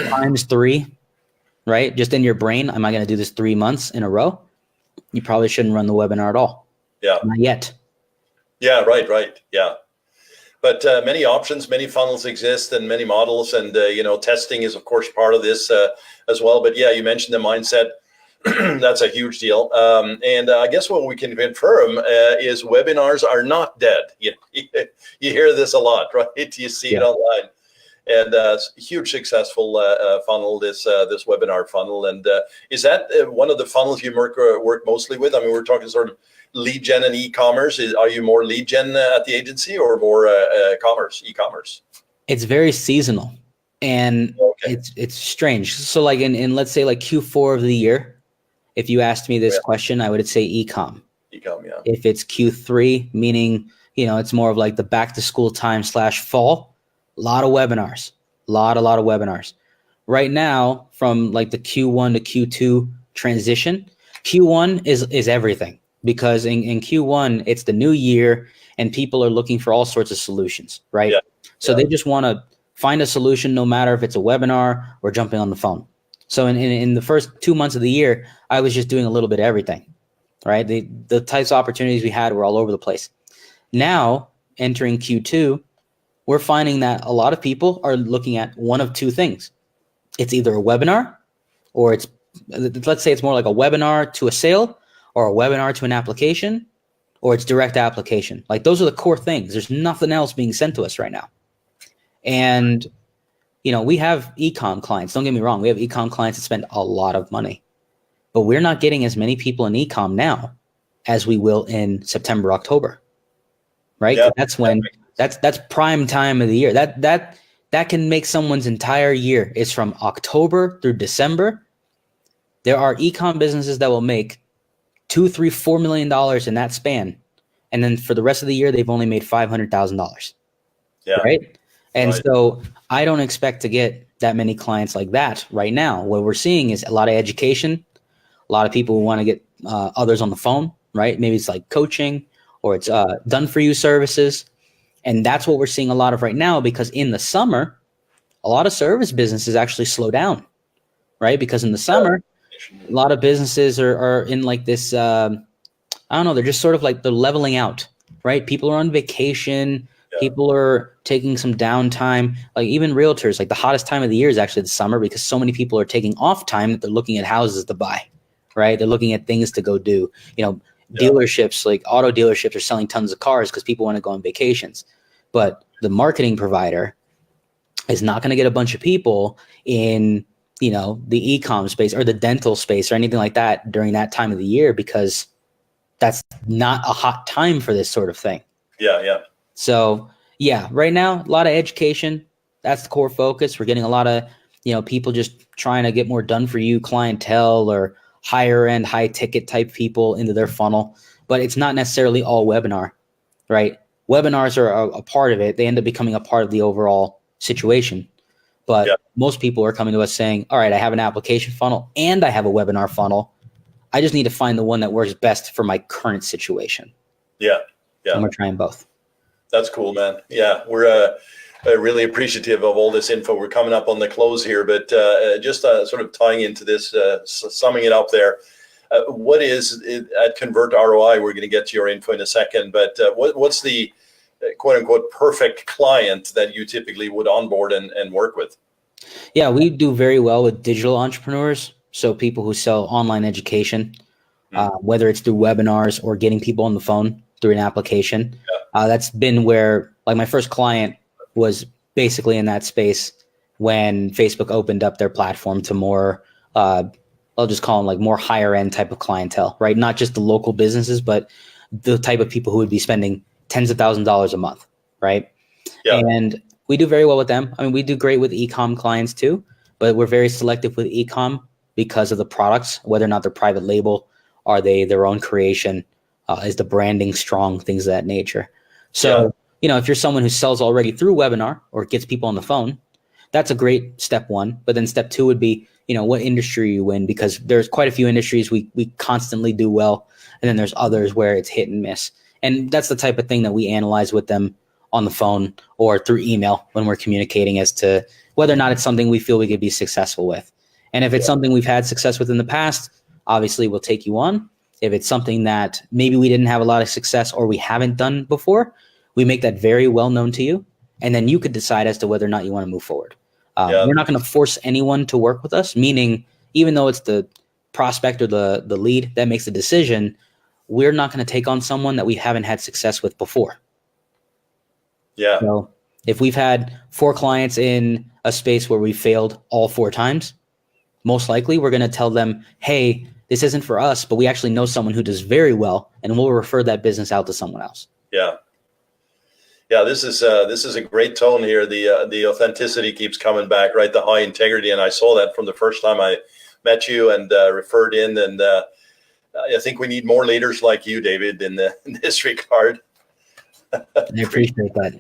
[SPEAKER 2] times 3, right? Just in your brain, am I going to do this 3 months in a row? You probably shouldn't run the webinar at all. Yeah. Not yet.
[SPEAKER 1] Yeah, right. Yeah. But many options, many funnels exist and many models. And, testing is, of course, part of this as well. But yeah, you mentioned the mindset. That's a huge deal. And I guess what we can confirm is webinars are not dead. You hear this a lot, right? You see it online. And huge successful funnel, this webinar funnel. And is that one of the funnels you work mostly with? I mean, we're talking sort of lead gen and e-commerce. Are you more lead gen at the agency or more e-commerce?
[SPEAKER 2] It's very seasonal, and it's strange. So like in let's say like Q4 of the year, if you asked me this question, I would say e-com.
[SPEAKER 1] E-com, yeah.
[SPEAKER 2] If it's Q3, meaning, it's more of like the back to school time / fall, a lot of webinars, a lot of webinars. Right now, from like the Q1 to Q2 transition, Q1 is everything, because in Q1, it's the new year and people are looking for all sorts of solutions, right? Yeah. So they just want to find a solution, no matter if it's a webinar or jumping on the phone. So in the first 2 months of the year, I was just doing a little bit of everything, right? The types of opportunities we had were all over the place. Now, entering Q2, we're finding that a lot of people are looking at one of two things. It's either a webinar, or let's say it's more like a webinar to a sale, or a webinar to an application, or it's direct application. Like, those are the core things. There's nothing else being sent to us right now. And we have e-com clients. Don't get me wrong. We have e-com clients that spend a lot of money, but we're not getting as many people in e-com now as we will in September, October, right? Yeah, that's when that's prime time of the year. That can make someone's entire year. It's from October through December. There are e-com businesses that will make $2, $3, $4 million in that span, and then for the rest of the year, they've only made $500,000.
[SPEAKER 1] Yeah.
[SPEAKER 2] Right. And so I don't expect to get that many clients like that right now. What we're seeing is a lot of education, a lot of people who want to get others on the phone, right? Maybe it's like coaching, or it's done for you services. And that's what we're seeing a lot of right now, because in the summer, a lot of service businesses actually slow down, right? Because in the summer, a lot of businesses are in like this, I don't know, they're just sort of like they're leveling out, right? People are on vacation. People are taking some downtime. Like, even realtors, like, the hottest time of the year is actually the summer, because so many people are taking off time that they're looking at houses to buy, right? They're looking at things to go do. Dealerships, like auto dealerships, are selling tons of cars because people want to go on vacations. But the marketing provider is not going to get a bunch of people in, the e-com space or the dental space or anything like that during that time of the year, because that's not a hot time for this sort of thing.
[SPEAKER 1] Yeah.
[SPEAKER 2] So right now, a lot of education. That's the core focus. We're getting a lot of, people just trying to get more done for you clientele or higher end, high ticket type people into their funnel. But it's not necessarily all webinar, right? Webinars are a part of it. They end up becoming a part of the overall situation. But most people are coming to us saying, all right, I have an application funnel and I have a webinar funnel. I just need to find the one that works best for my current situation.
[SPEAKER 1] Yeah.
[SPEAKER 2] I'm going to try them both.
[SPEAKER 1] That's cool, man. Yeah, we're really appreciative of all this info. We're coming up on the close here, but just sort of tying into this, summing it up there, what is it at Convert ROI? We're going to get to your info in a second, but what's the quote unquote perfect client that you typically would onboard and work with?
[SPEAKER 2] Yeah, we do very well with digital entrepreneurs. So people who sell online education, whether it's through webinars or getting people on the phone through an application. That's been where, like, my first client was basically in that space when Facebook opened up their platform to more, I'll just call them like more higher end type of clientele, right? Not just the local businesses, but the type of people who would be spending tens of thousands of dollars a month, right?
[SPEAKER 1] Yeah.
[SPEAKER 2] And we do very well with them. I mean, we do great with e-com clients too, but we're very selective with e-com because of the products, whether or not they're private label, are they their own creation, is the branding strong, things of that nature. So, if you're someone who sells already through webinar or gets people on the phone, that's a great step one. But then step two would be, what industry are you in? Because there's quite a few industries we constantly do well. And then there's others where it's hit and miss. And that's the type of thing that we analyze with them on the phone or through email when we're communicating as to whether or not it's something we feel we could be successful with. And if it's something we've had success with in the past, obviously we'll take you on. If it's something that maybe we didn't have a lot of success or we haven't done before, we make that very well known to you. And then you could decide as to whether or not you want to move forward. We're not going to force anyone to work with us, meaning even though it's the prospect or the lead that makes the decision, we're not going to take on someone that we haven't had success with before.
[SPEAKER 1] Yeah.
[SPEAKER 2] So if we've had 4 clients in a space where we failed all 4 times, most likely we're going to tell them, hey, this isn't for us, but we actually know someone who does very well, and we'll refer that business out to someone else.
[SPEAKER 1] Yeah. Yeah, this is a great tone here. The authenticity keeps coming back, right? The high integrity, and I saw that from the first time I met you and referred in. And I think we need more leaders like you, David, in this regard.
[SPEAKER 2] I appreciate that.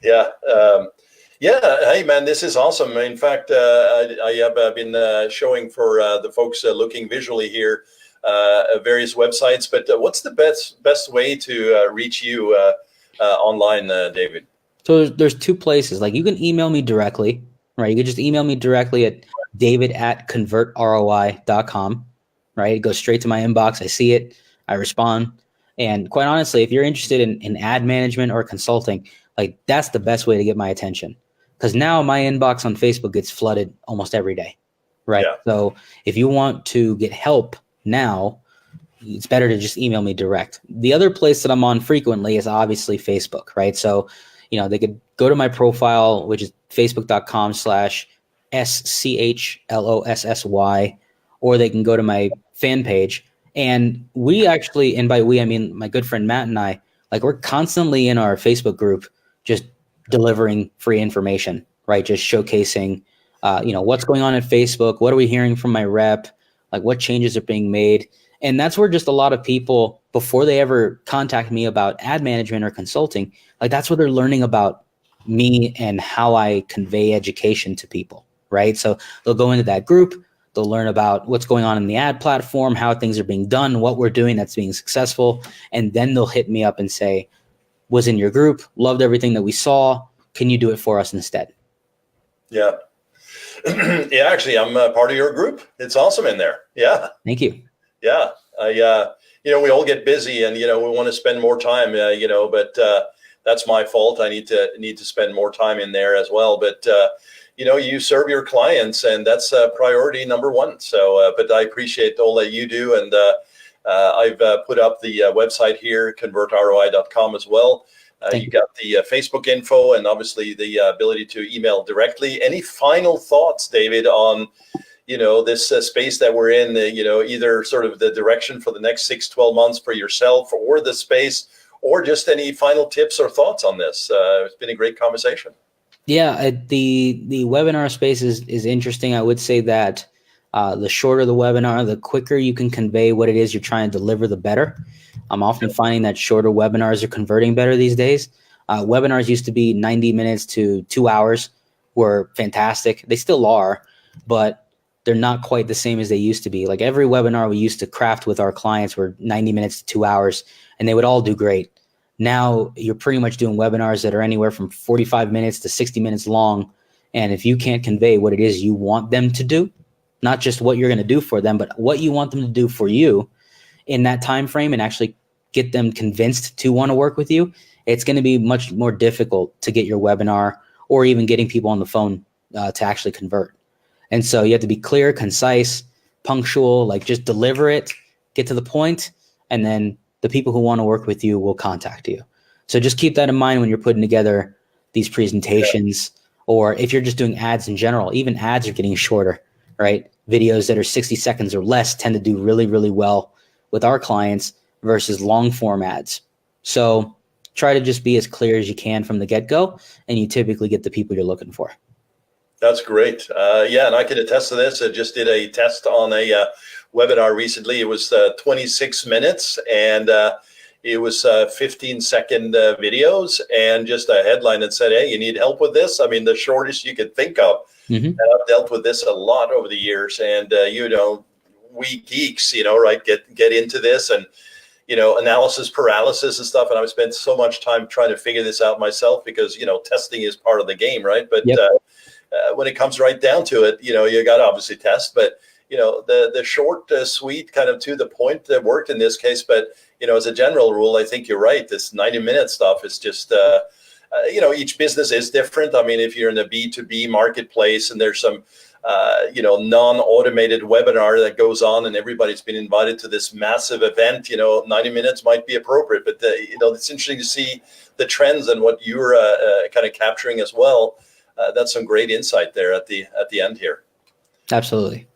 [SPEAKER 1] Yeah. Hey, man, this is awesome. In fact, I have been showing for the folks looking visually here various websites. But what's the best way to reach you online, David?
[SPEAKER 2] So there's 2 places. Like, you can email me directly, right? You can just email me directly at david@convertroi.com, right? It goes straight to my inbox. I see it. I respond. And quite honestly, if you're interested in ad management or consulting, like, that's the best way to get my attention. Because now my inbox on Facebook gets flooded almost every day, right?
[SPEAKER 1] Yeah.
[SPEAKER 2] So if you want to get help now, it's better to just email me direct. The other place that I'm on frequently is obviously Facebook, right? So, they could go to my profile, which is facebook.com/SCHLOSSY, or they can go to my fan page. And we actually, and by we, I mean my good friend Matt and I, like, we're constantly in our Facebook group just delivering free information, right? Just showcasing, what's going on at Facebook. What are we hearing from my rep? Like, what changes are being made? And that's where just a lot of people, before they ever contact me about ad management or consulting, like, that's where they're learning about me and how I convey education to people, right? So they'll go into that group, they'll learn about what's going on in the ad platform, how things are being done, what we're doing that's being successful. And then they'll hit me up and say, was in your group, loved everything that we saw. Can you do it for us instead?
[SPEAKER 1] Yeah. Yeah, actually, I'm part of your group. It's awesome in there. Yeah.
[SPEAKER 2] Thank you.
[SPEAKER 1] Yeah. We all get busy and, we want to spend more time, but that's my fault. I need to spend more time in there as well. But, you serve your clients, and that's priority number one. So, but I appreciate all that you do. And I've put up the website here, convertroi.com as well. You got the Facebook info and obviously the ability to email directly. Any final thoughts, David, on this space that we're in, either sort of the direction for the next 6-12 months for yourself or the space, or just any final tips or thoughts on this? It's been a great conversation. Yeah,
[SPEAKER 2] the webinar space is interesting. I would say that the shorter the webinar, the quicker you can convey what it is you're trying to deliver, the better. I'm often finding that shorter webinars are converting better these days. Webinars used to be 90 minutes to 2 hours, were fantastic. They still are, but they're not quite the same as they used to be. Like, every webinar we used to craft with our clients were 90 minutes to 2 hours, and they would all do great. Now you're pretty much doing webinars that are anywhere from 45 minutes to 60 minutes long. And if you can't convey what it is you want them to do, not just what you're going to do for them, but what you want them to do for you in that time frame, and actually get them convinced to want to work with you, it's going to be much more difficult to get your webinar or even getting people on the phone to actually convert. And so you have to be clear, concise, punctual, like just deliver it, get to the point, and then the people who want to work with you will contact you. So just keep that in mind when you're putting together these presentations, or if you're just doing ads in general. Even ads are getting shorter, right? Videos that are 60 seconds or less tend to do really, really well with our clients versus long form ads. So try to just be as clear as you can from the get-go, and you typically get the people you're looking for.
[SPEAKER 1] That's great. Yeah, and I can attest to this. I just did a test on a webinar recently. It was 26 minutes, and it was 15-second videos, and just a headline that said, hey, you need help with this? I mean, the shortest you could think of.
[SPEAKER 2] Mm-hmm.
[SPEAKER 1] And I've dealt with this a lot over the years, and, we geeks, right, get into this, and, analysis paralysis and stuff. And I've spent so much time trying to figure this out myself because, testing is part of the game, right? But
[SPEAKER 2] Yep.
[SPEAKER 1] When it comes right down to it, you got to obviously test, but the short, sweet, kind of to the point that worked in this case. But as a general rule, I think you're right. This 90-minute stuff is just each business is different. I mean, if you're in the B2B marketplace and there's some non-automated webinar that goes on and everybody's been invited to this massive event, 90 minutes might be appropriate. But it's interesting to see the trends and what you're kind of capturing as well. That's some great insight there at the end here.
[SPEAKER 2] Absolutely.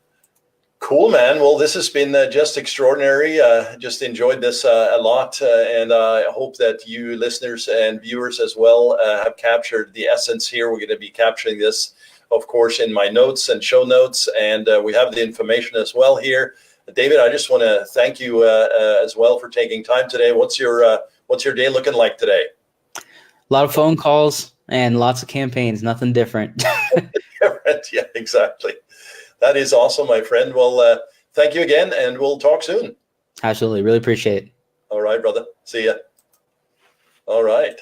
[SPEAKER 1] Cool, man. Well, this has been just extraordinary. Just enjoyed this a lot. And I hope that you listeners and viewers as well have captured the essence here. We're going to be capturing this, of course, in my notes and show notes. And we have the information as well here. David, I just want to thank you as well for taking time today. What's your day looking like today?
[SPEAKER 2] A lot of phone calls and lots of campaigns, nothing different.
[SPEAKER 1] Yeah, exactly. That is awesome, my friend. Well, thank you again, and we'll talk soon.
[SPEAKER 2] Absolutely. Really appreciate it.
[SPEAKER 1] All right, brother. See ya. All right.